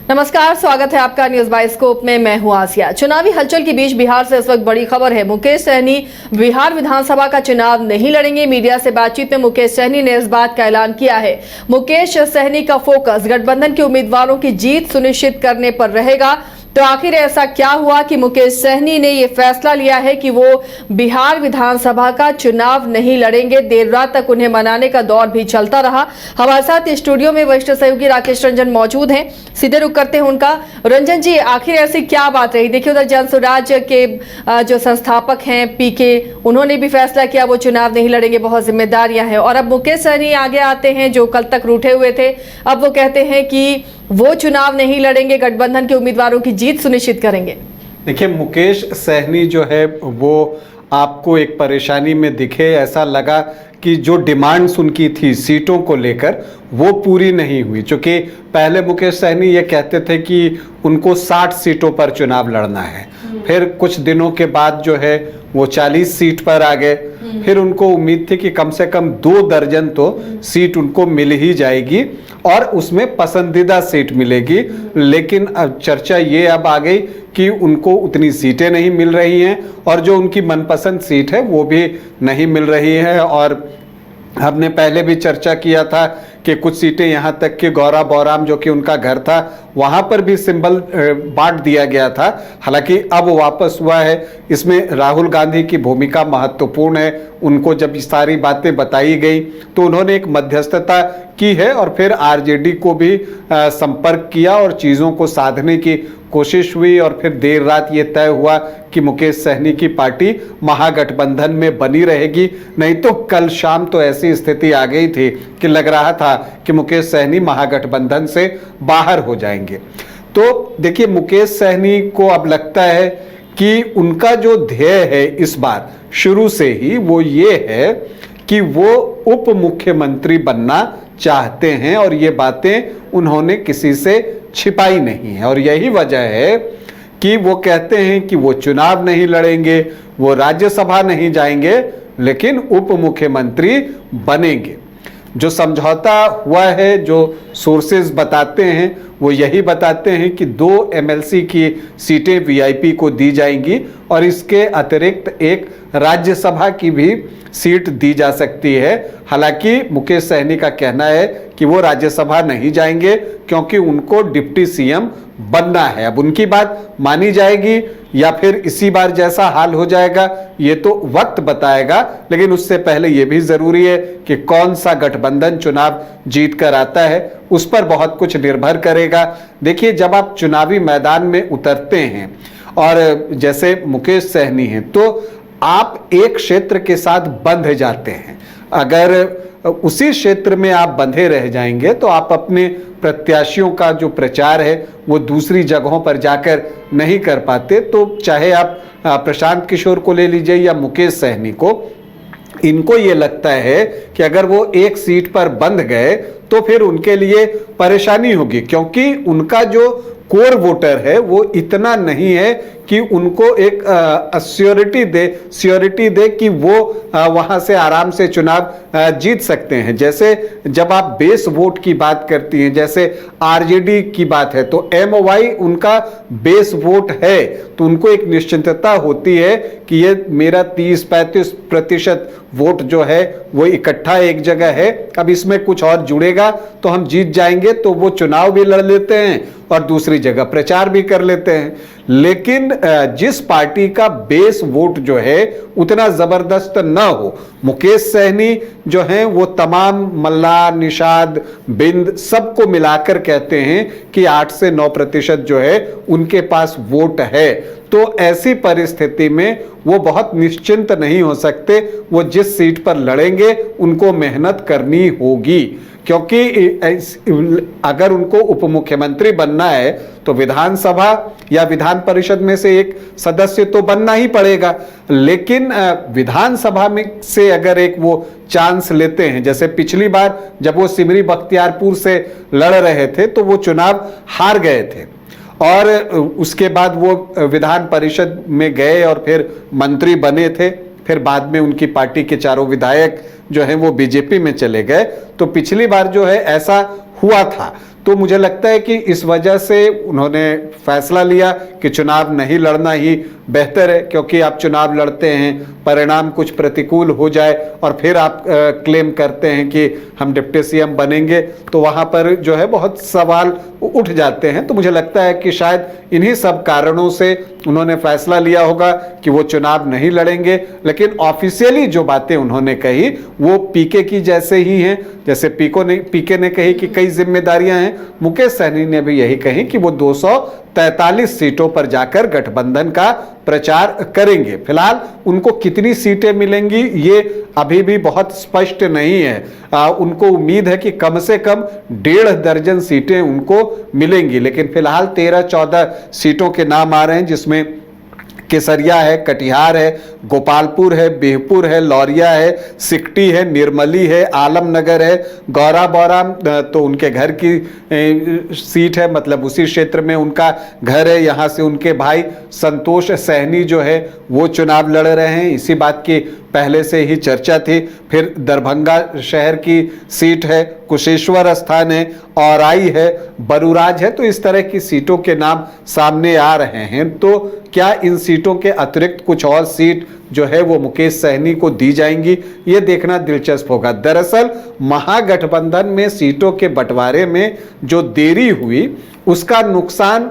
नमस्कार, स्वागत है आपका न्यूज बाइस्कोप में। मैं हूं आसिया। चुनावी हलचल के बीच बिहार से इस वक्त बड़ी खबर है। मुकेश सहनी बिहार विधानसभा का चुनाव नहीं लड़ेंगे। मीडिया से बातचीत में मुकेश सहनी ने इस बात का ऐलान किया है। मुकेश सहनी का फोकस गठबंधन के उम्मीदवारों की जीत सुनिश्चित करने पर रहेगा। तो आखिर ऐसा क्या हुआ कि मुकेश सहनी ने यह फैसला लिया है कि वो बिहार विधानसभा का चुनाव नहीं लड़ेंगे। देर रात तक उन्हें मनाने का दौर भी चलता रहा। हमारे साथ स्टूडियो में वरिष्ठ सहयोगी राकेश रंजन मौजूद हैं। सीधे रुख करते हैं उनका। रंजन जी, आखिर ऐसी क्या बात रही? देखिए, उधर जनसुराज के जो संस्थापक हैं पीके, उन्होंने भी फैसला किया वो चुनाव नहीं लड़ेंगे, बहुत जिम्मेदारियां हैं। और अब मुकेश सहनी आगे आते हैं जो कल तक रूठे हुए थे। अब वो कहते हैं कि वो चुनाव नहीं लड़ेंगे, गठबंधन के उम्मीदवारों की जीत सुनिश्चित करेंगे। देखिए, मुकेश सहनी जो है वो आपको एक परेशानी में दिखे। ऐसा लगा कि जो डिमांड्स उनकी थी सीटों को लेकर वो पूरी नहीं हुई। चूँकि पहले मुकेश सहनी ये कहते थे कि उनको 60 सीटों पर चुनाव लड़ना है, फिर कुछ दिनों के बाद जो है वो 40 सीट पर आ गए। फिर उनको उम्मीद थी कि कम से कम 2 दर्जन तो सीट उनको मिल ही जाएगी और उसमें पसंदीदा सीट मिलेगी। लेकिन अब चर्चा ये अब आ गई कि उनको उतनी सीटें नहीं मिल रही हैं और जो उनकी मनपसंद सीट है वो भी नहीं मिल रही है। और हमने पहले भी चर्चा किया था कि कुछ सीटें यहाँ तक कि गौरा बौराम जो कि उनका घर था वहाँ पर भी सिंबल बांट दिया गया था। हालांकि अब वापस हुआ है। इसमें राहुल गांधी की भूमिका महत्वपूर्ण है। उनको जब ये सारी बातें बताई गई तो उन्होंने एक मध्यस्थता की है और फिर आरजेडी को भी संपर्क किया और चीज़ों को साधने की कोशिश हुई। और फिर देर रात ये तय हुआ कि मुकेश सहनी की पार्टी महागठबंधन में बनी रहेगी। नहीं तो कल शाम तो ऐसी स्थिति आ गई थी कि लग रहा था कि मुकेश सहनी महागठबंधन से बाहर हो जाएंगे। तो देखिए, मुकेश सहनी को अब लगता है कि उनका जो ध्येय है इस बार शुरू से ही वो ये है कि वो उप मुख्यमंत्री बनना चाहते हैं और ये बातें उन्होंने किसी से छिपाई नहीं है। और यही वजह है कि वो कहते हैं कि वो चुनाव नहीं लड़ेंगे, वो राज्यसभा नहीं जाएंगे, लेकिन उप मुख्यमंत्री बनेंगे। जो समझौता हुआ है, जो सोर्सेज बताते हैं वो यही बताते हैं कि 2 एमएलसी की सीटें वीआईपी को दी जाएंगी और इसके अतिरिक्त एक राज्यसभा की भी सीट दी जा सकती है। हालांकि मुकेश सहनी का कहना है कि वो राज्यसभा नहीं जाएंगे क्योंकि उनको डिप्टी सीएम बनना है। अब उनकी बात मानी जाएगी या फिर इसी बार जैसा हाल हो जाएगा ये तो वक्त बताएगा। लेकिन उससे पहले ये भी जरूरी है कि कौन सा गठबंधन चुनाव जीत कर आता है, उस पर बहुत कुछ निर्भर करेगा। देखिए, जब आप चुनावी मैदान में उतरते हैं और जैसे मुकेश सहनी हैं तो आप एक क्षेत्र के साथ बंध जाते हैं। अगर उसी क्षेत्र में आप बंधे रह जाएंगे तो आप अपने प्रत्याशियों का जो प्रचार है वो दूसरी जगहों पर जाकर नहीं कर पाते। तो चाहे आप प्रशांत किशोर को ले लीजिए या मुकेश सहनी को, इनको ये लगता है कि अगर वो एक सीट पर बंध गए तो फिर उनके लिए परेशानी होगी, क्योंकि उनका जो कोर वोटर है वो इतना नहीं है कि उनको एक श्योरिटी दे कि वो वहां से आराम से चुनाव जीत सकते हैं। जैसे जब आप बेस वोट की बात करती हैं, जैसे आरजेडी की बात है, तो एमओवाई उनका बेस वोट है तो उनको एक निश्चिंतता होती है कि ये मेरा 30-35% वोट जो है वो इकट्ठा एक जगह है। अब इसमें कुछ और जुड़ेगा तो हम जीत जाएंगे, तो वो चुनाव भी लड़ लेते हैं और दूसरी जगह प्रचार भी कर लेते हैं। लेकिन जिस पार्टी का बेस वोट जो है उतना जबरदस्त न हो, मुकेश सहनी जो हैं वो तमाम मल्ला, निषाद, बिंद सबको मिलाकर कहते हैं कि 8 से 9% जो है उनके पास वोट है। तो ऐसी परिस्थिति में वो बहुत निश्चिंत नहीं हो सकते। वो जिस सीट पर लड़ेंगे उनको मेहनत करनी होगी, क्योंकि अगर उनको उप मुख्यमंत्री बनना है तो विधानसभा या विधान परिषद में से एक सदस्य तो बनना ही पड़ेगा। लेकिन विधानसभा में से अगर एक वो चांस लेते हैं, जैसे पिछली बार जब वो सिमरी बख्तियारपुर से लड़ रहे थे तो वो चुनाव हार गए थे और उसके बाद वो विधान परिषद में गए और फिर मंत्री बने थे। फिर बाद में उनकी पार्टी के 4 विधायक जो हैं वो बीजेपी में चले गए। तो पिछली बार जो है ऐसा हुआ था। तो मुझे लगता है कि इस वजह से उन्होंने फैसला लिया कि चुनाव नहीं लड़ना ही बेहतर है, क्योंकि आप चुनाव लड़ते हैं, परिणाम कुछ प्रतिकूल हो जाए और फिर आप क्लेम करते हैं कि हम डिप्टी सीएम बनेंगे, तो वहाँ पर जो है बहुत सवाल उठ जाते हैं। तो मुझे लगता है कि शायद इन्हीं सब कारणों से उन्होंने फैसला लिया होगा कि वो चुनाव नहीं लड़ेंगे। लेकिन ऑफिशियली जो बातें उन्होंने कही वो पीके की जैसे ही हैं, जैसे पीके ने कही कि कई जिम्मेदारियां हैं, मुकेश सहनी ने भी यही कही कि वो 243 सीटों पर जाकर गठबंधन का प्रचार करेंगे। फिलहाल उनको कितनी सीटें मिलेंगी ये अभी भी बहुत स्पष्ट नहीं है। उनको उम्मीद है कि कम से कम 1.5 दर्जन सीटें उनको मिलेंगी, लेकिन फिलहाल 13-14 सीटों के नाम आ रहे हैं, जिसमें केसरिया है, कटिहार है, गोपालपुर है, बिहपुर है, लौरिया है, सिकटी है, निर्मली है, आलमनगर है, गौरा बौरा तो उनके घर की सीट है, मतलब उसी क्षेत्र में उनका घर है। यहाँ से उनके भाई संतोष सहनी जो है वो चुनाव लड़ रहे हैं, इसी बात की पहले से ही चर्चा थी। फिर दरभंगा शहर की सीट है, कुशेश्वर स्थान है, औराई है, बरूराज है। तो इस तरह की सीटों के नाम सामने आ रहे हैं। तो क्या इन सीटों के अतिरिक्त कुछ और सीट जो है वो मुकेश सहनी को दी जाएंगी, ये देखना दिलचस्प होगा। दरअसल महागठबंधन में सीटों के बंटवारे में जो देरी हुई उसका नुकसान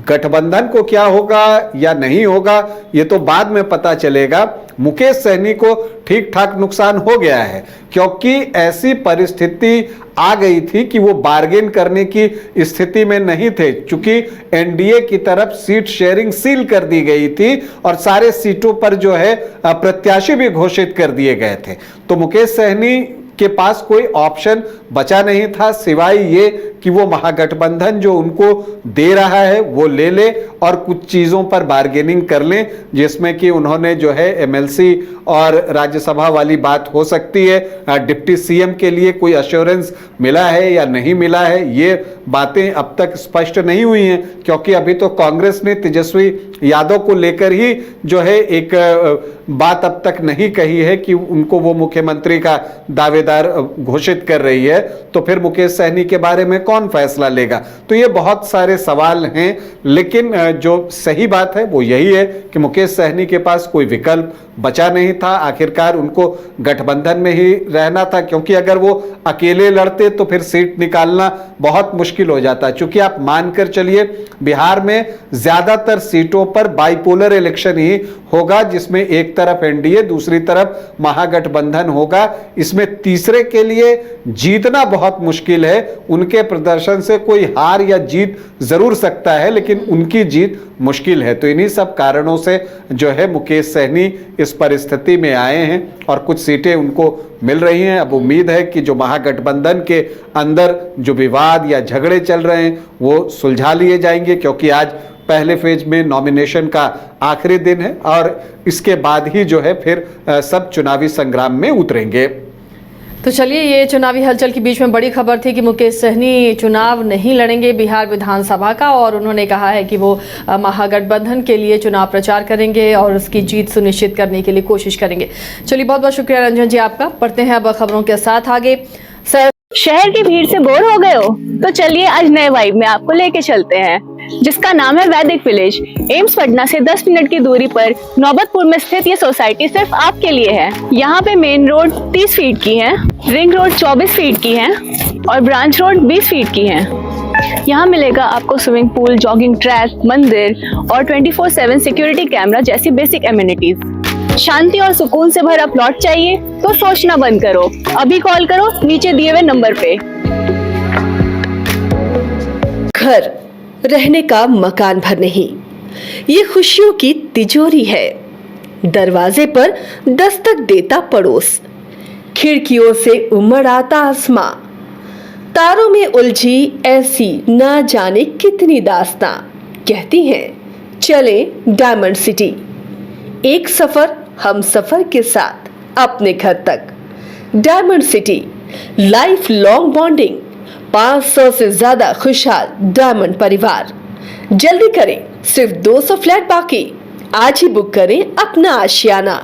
गठबंधन को क्या होगा या नहीं होगा ये तो बाद में पता चलेगा। मुकेश सहनी को ठीक ठाक नुकसान हो गया है, क्योंकि ऐसी परिस्थिति आ गई थी कि वो बार्गेन करने की स्थिति में नहीं थे, चूंकि एनडीए की तरफ सीट शेयरिंग सील कर दी गई थी और सारे सीटों पर जो है प्रत्याशी भी घोषित कर दिए गए थे। तो मुकेश सहनी के पास कोई ऑप्शन बचा नहीं था सिवाय ये कि वो महागठबंधन जो उनको दे रहा है वो ले ले और कुछ चीज़ों पर बार्गेनिंग कर लें, जिसमें कि उन्होंने जो है एमएलसी और राज्यसभा वाली बात हो सकती है। डिप्टी सीएम के लिए कोई अश्योरेंस मिला है या नहीं मिला है ये बातें अब तक स्पष्ट नहीं हुई हैं, क्योंकि अभी तो कांग्रेस ने तेजस्वी यादव को लेकर ही जो है एक बात अब तक नहीं कही है कि उनको वो मुख्यमंत्री का दावेदार घोषित कर रही है। तो फिर मुकेश सहनी के बारे में कौन फैसला लेगा? तो ये बहुत सारे सवाल हैं, लेकिन जो सही बात है वो यही है कि मुकेश सहनी के पास कोई विकल्प बचा नहीं था। आखिरकार उनको गठबंधन में ही रहना था, क्योंकि अगर वो अकेले लड़ते तो फिर सीट निकालना बहुत मुश्किल हो जाता। चूंकि आप मानकर चलिए बिहार में ज्यादातर सीटों पर बाइपोलर इलेक्शन ही होगा, जिसमें एक तरफ एनडीए दूसरी तरफ महागठबंधन होगा। इसमें तीसरे के लिए जीतना बहुत मुश्किल है। उनके प्रदर्शन से कोई हार या जीत जरूर सकता है, लेकिन उनकी जीत मुश्किल है। तो इन्हीं सब कारणों से जो है मुकेश सहनी इस परिस्थिति में आए हैं और कुछ सीटें उनको मिल रही हैं। अब उम्मीद है कि जो महागठबंधन के अंदर जो विवाद या झगड़े चल रहे हैं वो सुलझा लिए जाएंगे, क्योंकि आज पहले फेज में नॉमिनेशन का आखिरी दिन है और इसके बाद ही जो है फिर सब चुनावी संग्राम में उतरेंगे। तो चलिए, ये चुनावी हलचल के बीच में बड़ी खबर थी कि मुकेश सहनी चुनाव नहीं लड़ेंगे बिहार विधानसभा का, और उन्होंने कहा है कि वो महागठबंधन के लिए चुनाव प्रचार करेंगे और उसकी जीत सुनिश्चित करने के लिए कोशिश करेंगे। चलिए, बहुत बहुत शुक्रिया रंजन जी आपका। पढ़ते हैं अब खबरों के साथ आगे। शहर की भीड़ से बोर हो गए हो? तो चलिए आज नए वाइब में आपको लेके चलते हैं, जिसका नाम है वैदिक विलेज। एम्स पटना से 10 मिनट की दूरी पर नौबतपुर में स्थित ये सोसाइटी सिर्फ आपके लिए है। यहाँ पे मेन रोड 30 फीट की है, रिंग रोड 24 फीट की है और ब्रांच रोड 20 फीट की है। यहाँ मिलेगा आपको स्विमिंग पूल, जॉगिंग ट्रैक, मंदिर और 24/7 सिक्योरिटी कैमरा जैसी बेसिक एमिनिटीज। शांति और सुकून से भरा प्लॉट चाहिए तो सोचना बंद करो, अभी कॉल करो नीचे दिए हुए नंबर पे। घर रहने का मकान भर नहीं, ये खुशियों की तिजोरी है। दरवाजे पर दस्तक देता पड़ोस, खिड़कियों से उमड़ आता आसमां, तारों में उलझी ऐसी ना जाने कितनी दास्तां। कहती हैं चले डायमंड सिटी, एक सफर हम सफर के साथ अपने घर तक। Diamond city, life long bonding, 500 से ज्यादा खुशहाल डायमंड परिवार। जल्दी करें, सिर्फ 200 फ्लैट बाकी। आज ही बुक करें अपना आशियाना।